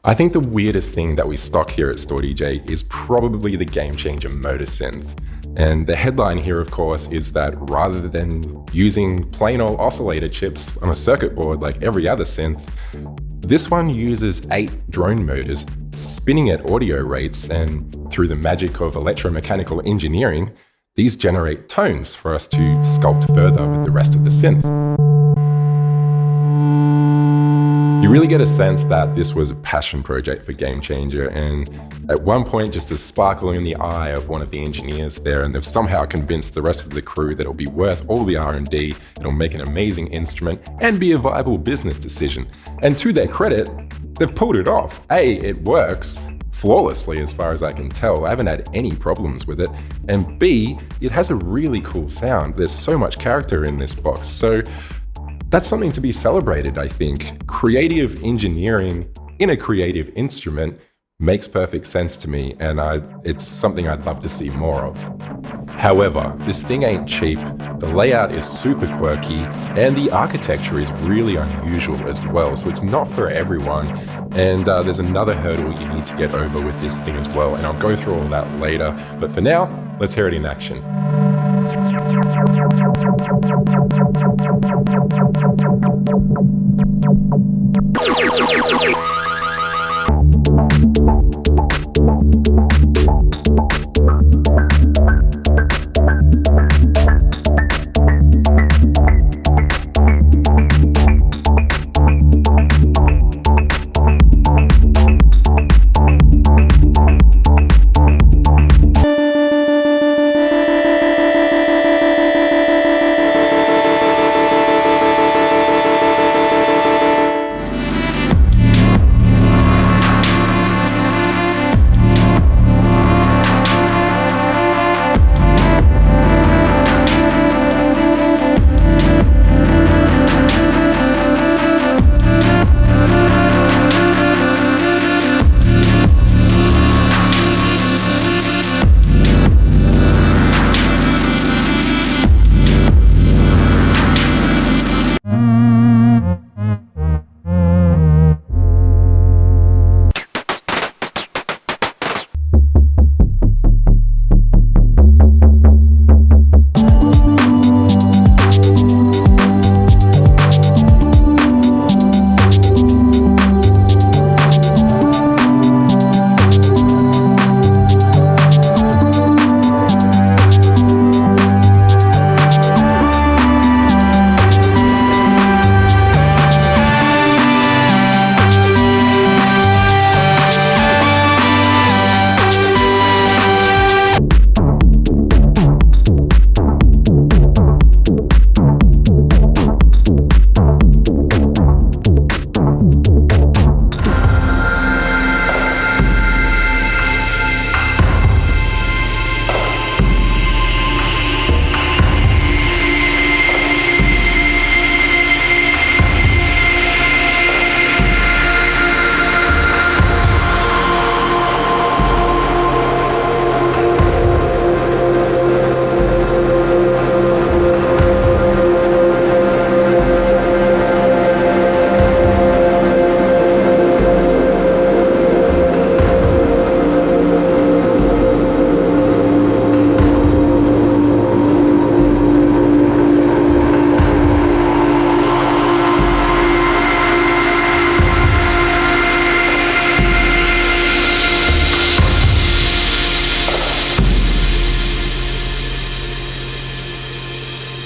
I think the weirdest thing that we stock here at storedj is probably the Gamechanger Motor Synth. And the headline here, of course, is that rather than using plain old oscillator chips on a circuit board like every other synth, this one uses 8 drone motors spinning at audio rates, and through the magic of electromechanical engineering, these generate tones for us to sculpt further with the rest of the synth. You really get a sense that this was a passion project for Gamechanger, and at one point just a sparkle in the eye of one of the engineers there, and they've somehow convinced the rest of the crew that it'll be worth all the R&D, it'll make an amazing instrument, and be a viable business decision. And to their credit, they've pulled it off. A, it works flawlessly as far as I can tell. I haven't had any problems with it. And B, it has a really cool sound. There's so much character in this box. So that's something to be celebrated, I think. Creative engineering in a creative instrument makes perfect sense to me, and it's something I'd love to see more of. However, this thing ain't cheap, the layout is super quirky, and the architecture is really unusual as well, so it's not for everyone. And there's another hurdle you need to get over with this thing as well, and I'll go through all that later. But for now, let's hear it in action.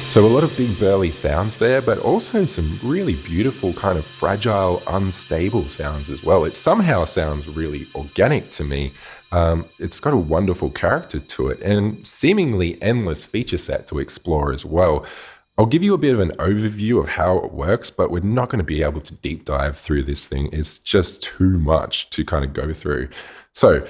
So a lot of big burly sounds there, but also some really beautiful kind of fragile, unstable sounds as well. It somehow sounds really organic to me. It's got a wonderful character to it and seemingly endless feature set to explore as well. I'll give you a bit of an overview of how it works, but we're not going to be able to deep dive through this thing. It's just too much to kind of go through. So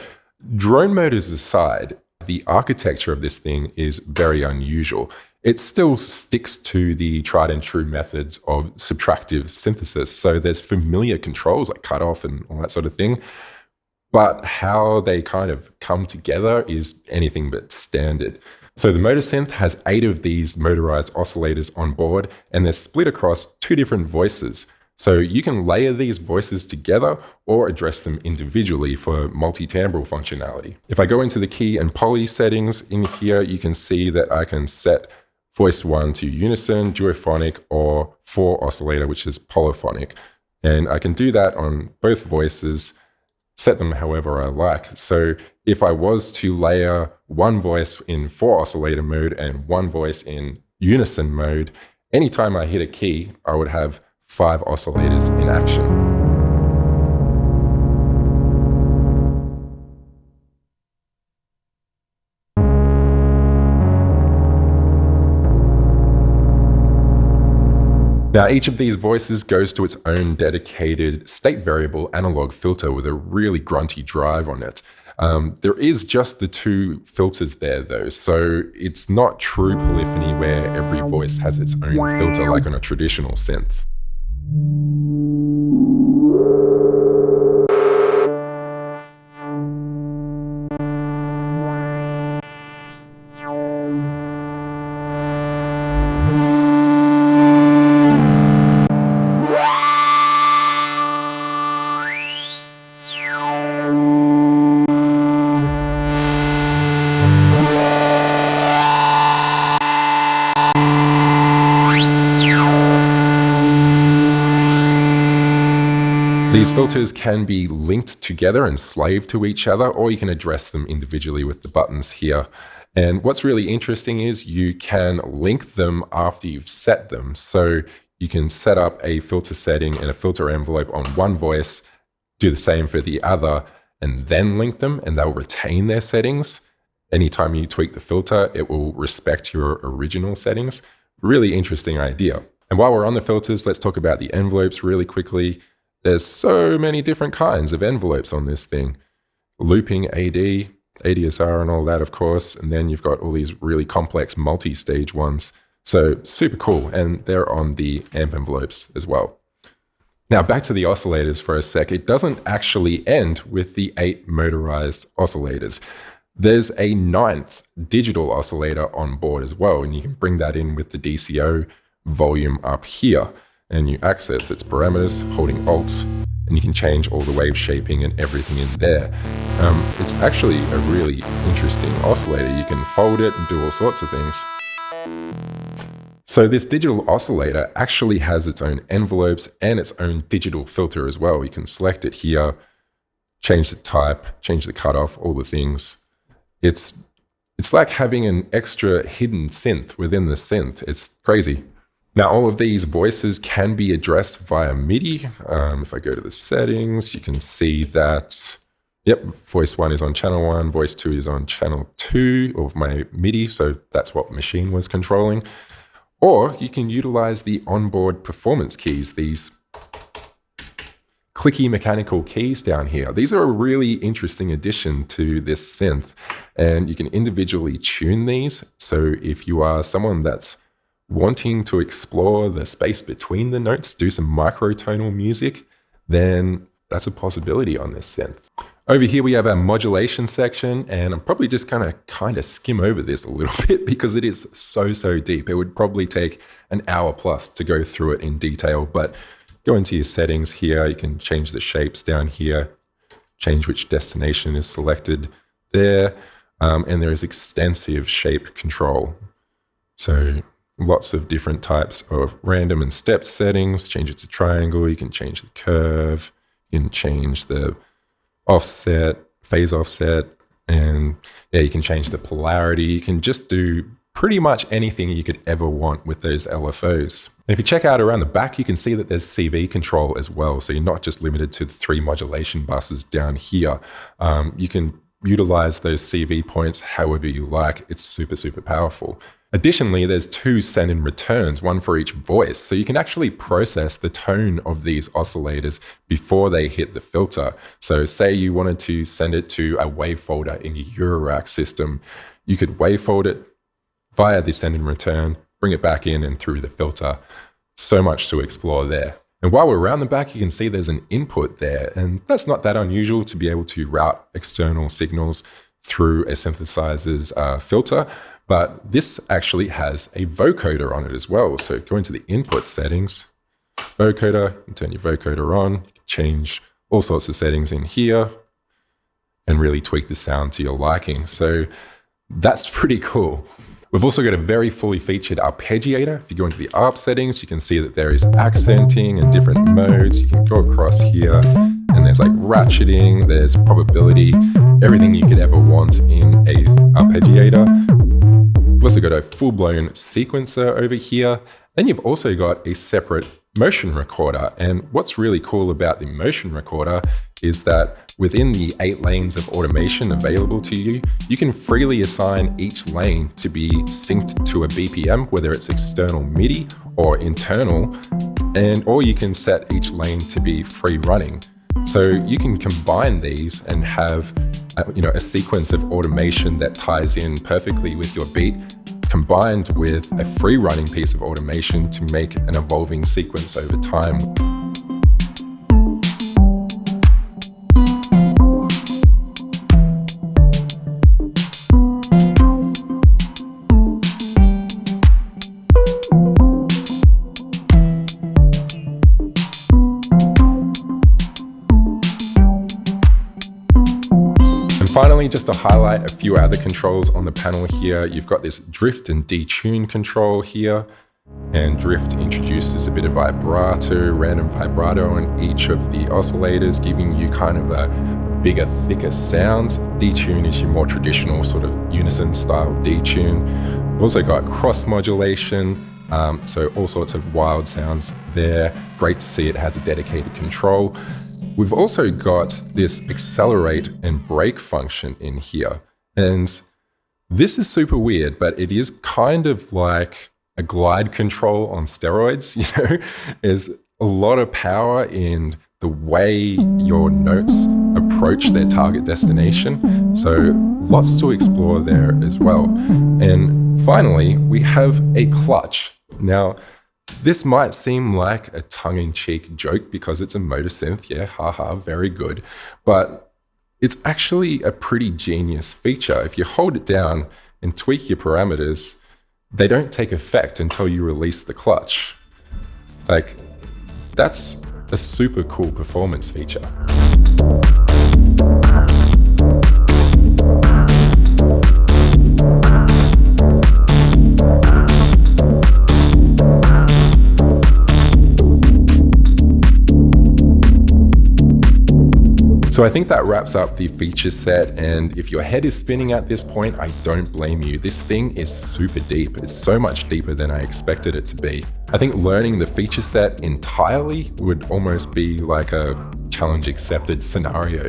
drone motors aside, the architecture of this thing is very unusual. It still sticks to the tried and true methods of subtractive synthesis. So there's familiar controls like cutoff and all that sort of thing. But how they kind of come together is anything but standard. So the Motor Synth has 8 of these motorized oscillators on board, and they're split across 2 different voices. So you can layer these voices together or address them individually for multi-timbral functionality. If I go into the key and poly settings in here, you can see that I can set voice 1 to unison, duophonic, or 4 oscillator, which is polyphonic. And I can do that on both voices, set them however I like. So if I was to layer one voice in 4 oscillator mode and one voice in unison mode, anytime I hit a key, I would have 5 oscillators in action. Now, each of these voices goes to its own dedicated state variable analog filter with a really grunty drive on it. There is just the 2 filters there though, so it's not true polyphony where every voice has its own filter like on a traditional synth. These filters can be linked together and slave to each other, or you can address them individually with the buttons here. And what's really interesting is you can link them after you've set them. So you can set up a filter setting and a filter envelope on one voice, do the same for the other, and then link them, and they'll retain their settings. Anytime you tweak the filter, it will respect your original settings. Really interesting idea. And while we're on the filters, let's talk about the envelopes really quickly. There's so many different kinds of envelopes on this thing. Looping AD, ADSR and all that, of course. And then you've got all these really complex multi-stage ones. So super cool. And they're on the amp envelopes as well. Now back to the oscillators for a sec. It doesn't actually end with the 8 motorized oscillators. There's a 9th digital oscillator on board as well. And you can bring that in with the DCO volume up here. And you access its parameters, holding Alt, and you can change all the wave shaping and everything in there. It's actually a really interesting oscillator. You can fold it and do all sorts of things. So this digital oscillator actually has its own envelopes and its own digital filter as well. You can select it here, change the type, change the cutoff, all the things. It's like having an extra hidden synth within the synth. It's crazy. Now, all of these voices can be addressed via MIDI. If I go to the settings, you can see that, yep, voice 1 is on channel 1, voice 2 is on channel 2 of my MIDI, so that's what Maschine was controlling. Or you can utilize the onboard performance keys, these clicky mechanical keys down here. These are a really interesting addition to this synth, and you can individually tune these. So if you are someone that's wanting to explore the space between the notes, do some microtonal music, then that's a possibility on this synth. Over here we have our modulation section, and I'm probably just gonna kind of skim over this a little bit because it is so deep. It would probably take an hour plus to go through it in detail, but go into your settings here, you can change the shapes down here, change which destination is selected there, and there is extensive shape control. So lots of different types of random and step settings. Change it to triangle. You can change the curve. You can change the offset, phase offset, and yeah, you can change the polarity. You can just do pretty much anything you could ever want with those LFOs. And if you check out around the back, you can see that there's CV control as well. So you're not just limited to the 3 modulation buses down here. You can utilize those CV points however you like. It's super powerful. Additionally, there's 2 send-in returns, one for each voice, so you can actually process the tone of these oscillators before they hit the filter. So say you wanted to send it to a wave folder in your Eurorack system, you could wavefold it via the send-in return, bring it back in and through the filter. So much to explore there. And while we're around the back, you can see there's an input there, and that's not that unusual to be able to route external signals through a synthesizer's filter. But this actually has a vocoder on it as well. So go into the input settings, vocoder. You can turn your vocoder on, you can change all sorts of settings in here and really tweak the sound to your liking. So that's pretty cool. We've also got a very fully featured arpeggiator. If you go into the ARP settings, you can see that there is accenting and different modes. You can go across here and there's like ratcheting, there's probability, everything you could ever want in a arpeggiator. We've also got a full-blown sequencer over here. Then you've also got a separate motion recorder. And what's really cool about the motion recorder is that within the 8 lanes of automation available to you, you can freely assign each lane to be synced to a BPM, whether it's external MIDI or internal, or you can set each lane to be free running. So you can combine these and have a sequence of automation that ties in perfectly with your beat, combined with a free running piece of automation to make an evolving sequence over time. Finally, just to highlight a few other controls on the panel here, you've got this drift and detune control here, and drift introduces a bit of vibrato, random vibrato on each of the oscillators, giving you kind of a bigger, thicker sound. Detune is your more traditional sort of unison style detune. We've also got cross modulation, so all sorts of wild sounds there. Great to see it has a dedicated control. We've also got this accelerate and brake function in here. And this is super weird, but it is kind of like a glide control on steroids, There's a lot of power in the way your notes approach their target destination. So lots to explore there as well. And finally, we have a clutch. Now, this might seem like a tongue-in-cheek joke because it's a motor synth, yeah, haha, very good. But it's actually a pretty genius feature. If you hold it down and tweak your parameters, they don't take effect until you release the clutch. Like, that's a super cool performance feature. So I think that wraps up the feature set, and if your head is spinning at this point, I don't blame you. This thing is super deep. It's so much deeper than I expected it to be. I think learning the feature set entirely would almost be like a challenge accepted scenario,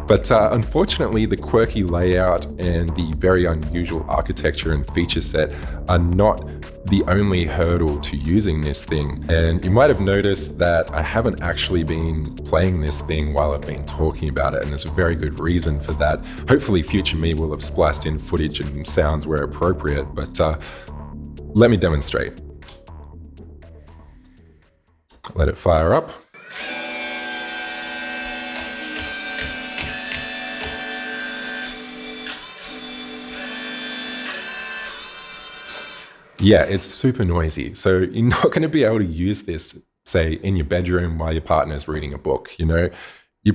But unfortunately, the quirky layout and the very unusual architecture and feature set are not the only hurdle to using this thing. And you might have noticed that I haven't actually been playing this thing while I've been talking about it, and there's a very good reason for that. Hopefully future me will have spliced in footage and sounds where appropriate, but let me demonstrate. Let it fire up. Yeah, it's super noisy. So you're not going to be able to use this, say, in your bedroom while your partner's reading a book, You're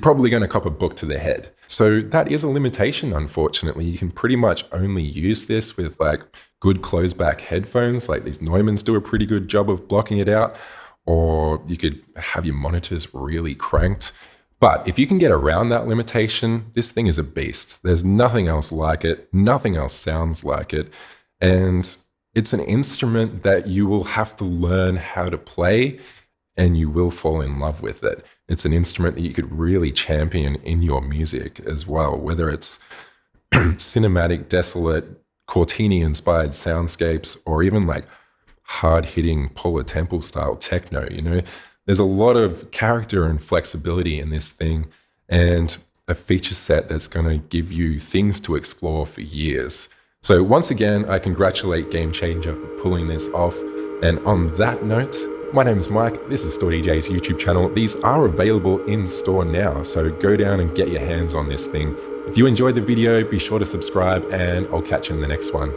probably going to cop a book to the head. So that is a limitation, unfortunately. You can pretty much only use this with like good closed back headphones, like these Neumanns do a pretty good job of blocking it out, or you could have your monitors really cranked. But if you can get around that limitation, this thing is a beast. There's nothing else like it. Nothing else sounds like it. And it's an instrument that you will have to learn how to play, and you will fall in love with it. It's an instrument that you could really champion in your music as well, whether it's cinematic, desolate, cortini-inspired soundscapes, or even like hard-hitting Paula Temple style techno, There's a lot of character and flexibility in this thing, and a feature set that's going to give you things to explore for years. So once again, I congratulate Gamechanger for pulling this off. And on that note, my name is Mike. This is storedj's YouTube channel. These are available in store now, so go down and get your hands on this thing. If you enjoyed the video, be sure to subscribe, and I'll catch you in the next one.